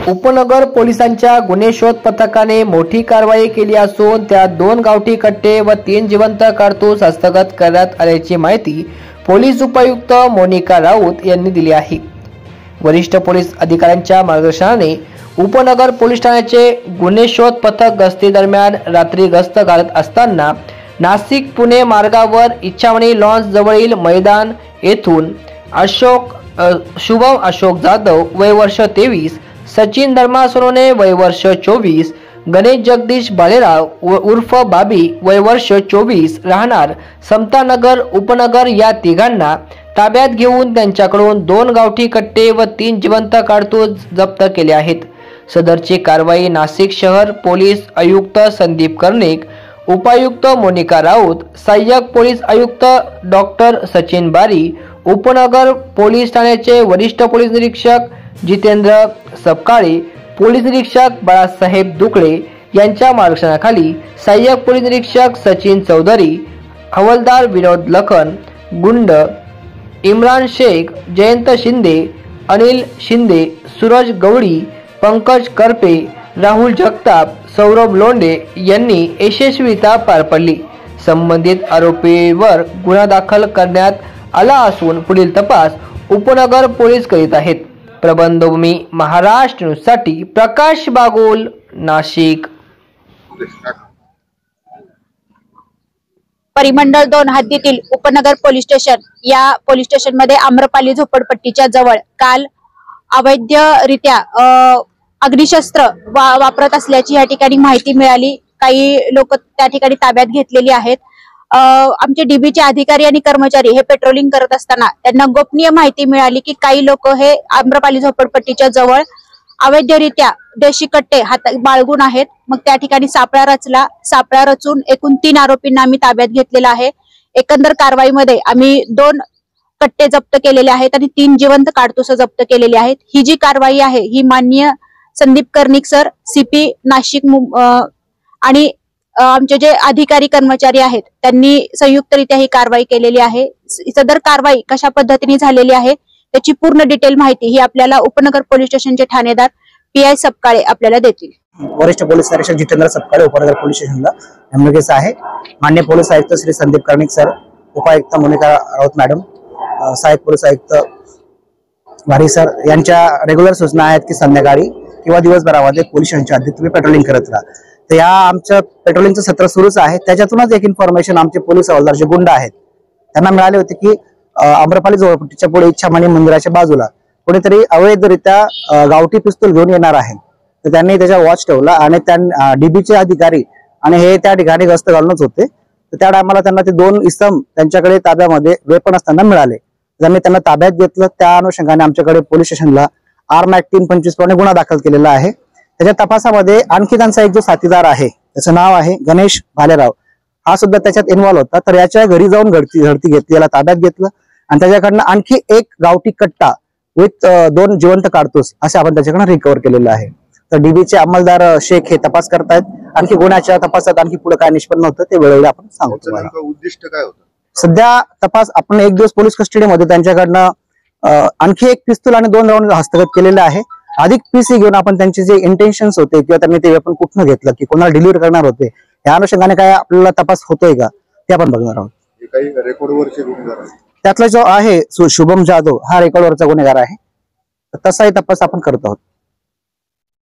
उपनगर पोलिसांच्या गुन्हे शोध पथकाने मोठी कारवाई केली असून त्यात 2 गावठी कट्टे व 3 जिवंत कारतूस हस्तगत करण्यात आल्याची माहिती पोलीस उपायुक्त मोनिका राऊत यांनी दिली आहे। वरिष्ठ पोलीस अधिकाऱ्यांच्या मार्गदर्शनाने उपनगर पोलीस ठाण्याचे गुन्हे शोध पथक गस्ती दरम्यान रात्री गस्त घालत असताना नाशिक पुणे मार्गावर इच्छामणी लॉन्स जवळील मैदान येथून शुभम अशोक जाधव वय वर्ष 23, सचिन धर्मा सोनोने वय वर्ष 24, गणेश जगदीश बालेराव उर्फ बाबी वय वर्ष 24 राहणार समतानगर उपनगर या तिघांना ताब्यात घेऊन त्यांच्याकडून 2 गावठी कट्टे व 3 जिवंत कारतूस जप्त केले आहेत। सदरची कारवाई नाशिक शहर पोलीस आयुक्त संदीप कर्णिक, उपायुक्त मोनिका राऊत, सहाय्यक पोलीस आयुक्त डॉक्टर सचिन बारी, उपनगर पोलीस ठाण्याचे वरिष्ठ पोलीस निरीक्षक जितेंद्र सपकाळे, पोलीस निरीक्षक बाळासाहेब दुकळे यांच्या मार्गदर्शनाखाली सहाय्यक पोलीस निरीक्षक सचिन चौधरी, हवालदार विनोद लखन, गुंड इम्रान शेख, जयंत शिंदे, अनिल शिंदे, सूरज गवडी, पंकज करपे, राहुल जगताप, सौरभ लोंढे यांनी यशस्वीरित्या पार पडली। संबंधित आरोपीवर गुन्हा दाखल करण्यात आला असून पुढील तपास उपनगर पोलीस करीत आहेत। प्रबंधभूमी महाराष्ट्र न्यूजसाठी प्रकाश बागोल, नाशिक। परिमंडळ 2 हद्दीतील उपनगर पोलीस स्टेशन या पोलीस स्टेशन मध्ये आम्रपाली झोपडपट्टीच्या जवळ काल अवैधरित्या अग्निशस्त्र वापरत असल्याची या ठिकाणी माहिती मिळाली। काही लोक त्या ठिकाणी ताब्यात घेतलेली आहेत। आमचे डीबीचे अधिकारी आणि कर्मचारी हे पेट्रोलिंग करत असताना त्यांना गोपनीय माहिती मिळाली की काही लोक हे आम्रपाली झोपडपट्टीच्या जवळ अवैधरित्या देशी कट्टे हातात बाळगून आहेत। मग त्या ठिकाणी सापळा रचून एकूण 3 आरोपींना आम्ही ताब्यात घेतलेला आहे। एकंदर कारवाईमध्ये आम्ही 2 कट्टे जप्त केलेले आहेत आणि 3 जिवंत कारतूस जप्त केलेली आहेत। ही जी कारवाई आहे ही माननीय संदीप कर्णिक सर, सीपी नाशिक आणि आमचे जे अधिकारी कर्मचारी आहेत त्यांनी संयुक्तरित्या ही कारवाई केलेली आहे। सदर कारवाई कशा पद्धतीने झालेली आहे त्याची पूर्ण डिटेल माहिती ही आपल्याला उपनगर पोलीस स्टेशनचे ठाणेदार पीआय सपकाळे आपल्याला देतील। वरिष्ठ पोलीस निरीक्षक जितेंद्र सपकाळे उपनगर पोलीस स्टेशनला नेमणुकीस आहे। माननीय पोलीस आयुक्त श्री संदीप कर्णिक सर, उपायुक्त मोनिका राऊत मॅडम, सहाय्यक पोलीस आयुक्त वारी सर यांच्या रेग्युलर सूचना आहेत की संध्याकाळी किंवा दिवसभरामध्ये पोलीस स्टेशनच्या हद्दीत तुम्ही पेट्रोलिंग करत राहा। तर या आमचं पेट्रोलिंगचं सत्र सुरूच आहे। त्याच्यातूनच एक इन्फॉर्मेशन आमचे पोलीस हवालदार जे गुंड आहेत त्यांना मिळाले होते की आम्रपाली झोपडपट्टीच्या पुढे इच्छामणी मंदिराच्या बाजूला कोणीतरी अवैधरित्या गावठी पिस्तूल घेऊन येणार आहे। तर त्यांनी त्याचा वॉच ठेवला आणि त्या डीबीचे अधिकारी आणि हे त्या ठिकाणी गस्त घालूनच होते। तर त्या टायमाला त्यांना ते 2 इसम त्यांच्याकडे ताब्यामध्ये वेपन असताना मिळाले। त्यांनी त्यांना ताब्यात घेतलं। त्या अनुषंगाने आमच्याकडे पोलीस स्टेशनला आर्म ऍक्ट 325 प्रमाणे गुन्हा दाखल केलेला आहे। त्याच्या तपासामध्ये आणखी त्यांचा एक जो साथीदार आहे त्याचं नाव आहे गणेश बालेराव, हा सुद्धा त्याच्यात इन्व्हॉल्व होता। तर याच्या घरी जाऊन झडती घेतली, याला ताब्यात घेतलं आणि त्याच्याकडनं आणखी 1 गावठी कट्टा विथ 2 जिवंत कारतूस असे आपण त्याच्याकडनं रिकव्हर केलेलं आहे। तर डीबीचे अंमलदार शेख हे तपास करतायत। आणखी गुन्ह्याच्या तपासात आणखी पुढे काय निष्पन्न होतं ते वेळोवेळी आपण सांगू। उद्दिष्ट काय होतं? सध्या तपास आपण 1 दिवस पोलीस कस्टडीमध्ये त्यांच्याकडनं आणखी 1 पिस्तूल आणि 2 राऊंड हस्तगत केलेले आहे। अधिक पीसी घेऊन आपण त्यांचे जे इंटेन्शन्स होते किंवा त्यांनी ते वेपन कुठनं घेतलं की कोणाला डिलिव्हर करणार होते या अनुषंगाने काय आपल्याला तपास होतोय का ते आपण बघणार आहोत। काही रेकॉर्डवरचे गुन्हेगार आहेत त्यातला जो आहे शुभम जाधव हा रेकॉर्डवरचा गुन्हेगार आहे। तसाही तपास आपण करत आहोत।